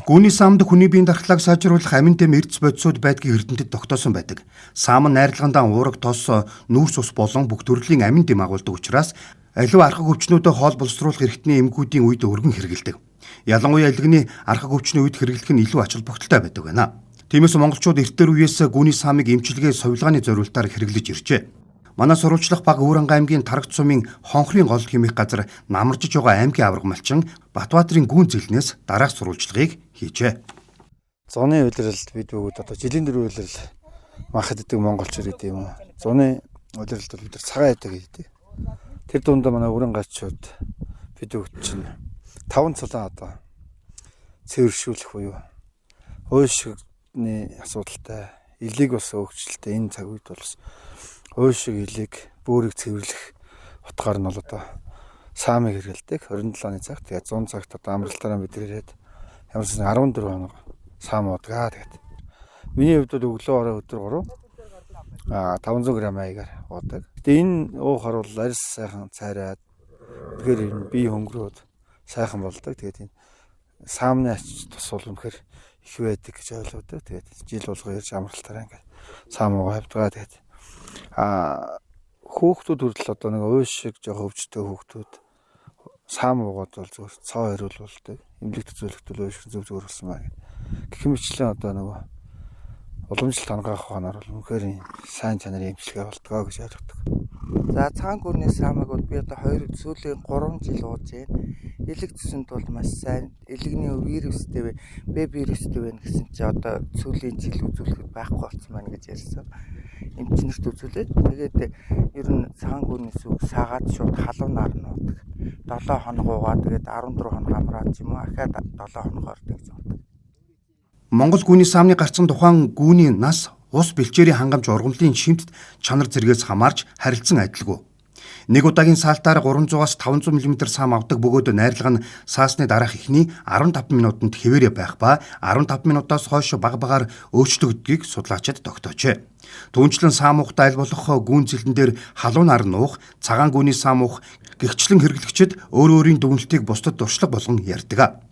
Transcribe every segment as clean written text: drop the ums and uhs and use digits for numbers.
Гүүний саамд хүний биеийн дархлааг сайжруулах амин дэм эрдэс бодисууд байдгийг эрдэмтэд тогтоосон байдаг. Саам нь найрлагандаа уураг, тос, нүүрс ус болон бүх төрлийн амин дэм агуулдаг учраас аливаа архаг өвчнүүдэд хоол боловсруулах эрхтний эмгүүдийн үед өргөн хэрэгэлдэг. Ялангуяа элгэний архаг өвчний үед хэрэглэх нь илүү ач холбогдолтой байдаг байна. Тиймээс монголчууд эртээр үеэс гүүний саамыг эмчилгээ сувилгааны зорилтоор хэрэглэж иржээ. Манай сурвалжлах баг Өвөрангай аймгийн Тарагт сумын Хонхрын гол хэмээх газар намаржиж байгаа аймгийн авраг малчин Батбаатарын гүн зэлнээс дараах сурвалжлагыг хийжээ. Зуны улиралд бид бүгд одоо жилийн дөрөв улирал махад идэг монголчууд гэдэг юм уу. Зуны улиралд бол бид цагаан ядаг хийдэг. Тэр дундаа манай Өвөрангайчууд бид бүгд чинь 5 цалан одоо цэвэршүүлэх буюу уушигны асуудалтай, элийг бас өгчлөлтэй энэ цаг үед бол уушиг элийг бөөрийг цэвэрлэх утгаар нь бол одоо саамыг хэрэгэлдэг 27 оны цагт. Тэгээд 100 цагт одоо амралтаараа бид ирээд ямарсан 14 хоног саам уудгаа. Тэгээд миний хувьд бол өглөө орой өдөр 3 500 г маягаар уудаг. Тэгээд энэ уухаар бол арьс сайхан цайраад тэгэхээр бие хөнгөрөөд сайхан болдог. Тэгээд энэ саамны ач тус бол үнэхээр их байдаг гэж ойлгодог. Тэгээд жил болгоо ирж амралтаараа ингээд саам уугаа хавдгаа. Тэгээд хүүхдүүд хүртэл одоо нэг уушиг жоох өвчтөе хүүхдүүд саам уугаад бол зүгээр цоо хариул болдог. Эмнэлэгт зөвлөгдөл уушиг зөв зөвөр болсон байна. Гэх мэтлэн одоо нөгөө уламжлалт хангаах ухаанаар бол үнэхээр сайн чанарын эмчилгээ болдгоо гэж ойлгодог. За цагаан гүрний саамыг бол би одоо сүүлийн 3 жил ууж байна. Элэг цэсэнд бол маш сайн. Элэгний вирустэй бэ вирустэй байна гэсэн чи одоо сүүлийн жил үзүүлэхэд байхгүй болсон байна гэж ярьсан. Эмчнэрт үзүүлээд тэгээд ер нь цагаан гүрний сүг саагаад шууд халуунаар нь уудаг. 7 хоног уугаад тэгээд 14 хоног амраад ч юм уу ахаад 7 хоногоор тэгж уудаг. Монгол гүүний саамны гарцсан тухайн гүүний нас, ус бэлчээрийн хангамж ургамлын шимтд чанар зэргээс хамаарч харилцан адилгүй. Нэг удаагийн саалтаар 300-аас 500 мм саам авдаг бөгөөд найрлага нь саасны дараах эхний 15 минутанд хэвээрээ байх ба 15 минутаас хойш бага багаар өөрчлөгддгийг судлаачид тогтоожээ. Түүнчлэн саам уухтай аль болох гүүн зэлэн дээр халуунаар нь уух, цагаан гүүний саам уух гэгчлэн хэрэглэгчид өөрийн дүгнэлтийг бусдад дуршлаг болгон ярьдаг.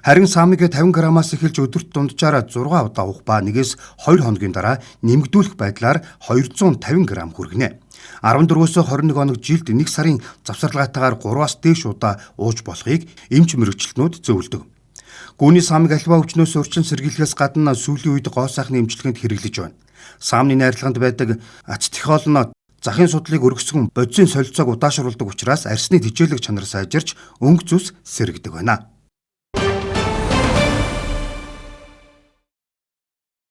Харин саамыг 50 грамаас эхэлж өдөрт дунджаар 6 удаа уух ба 1-2 хоногийн дараа нэмэгдүүлэх байдлаар 250 грамм хүргэнэ. 14-өөс 21 хоног жилд 1 сарын завсарлагаатаагаар 3-аас дээш удаа ууж болохыг эмч мэргэжилтнүүд зөвлөдөг. Гүүний саамыг аливаа өвчнөөс урьдчилан сэргийлэхээс гадна сүүлийн үед гоо сайхны эмчилгээнд хэрэглэж байна. Саамны найрлаганд байдаг ацетихол нь захын судлыг өргөсгөн бодисын солилцоог удаашруулдаг учраас арсны тэжээлэг чанар сайжирч өнгө зүс сэргдэг байна.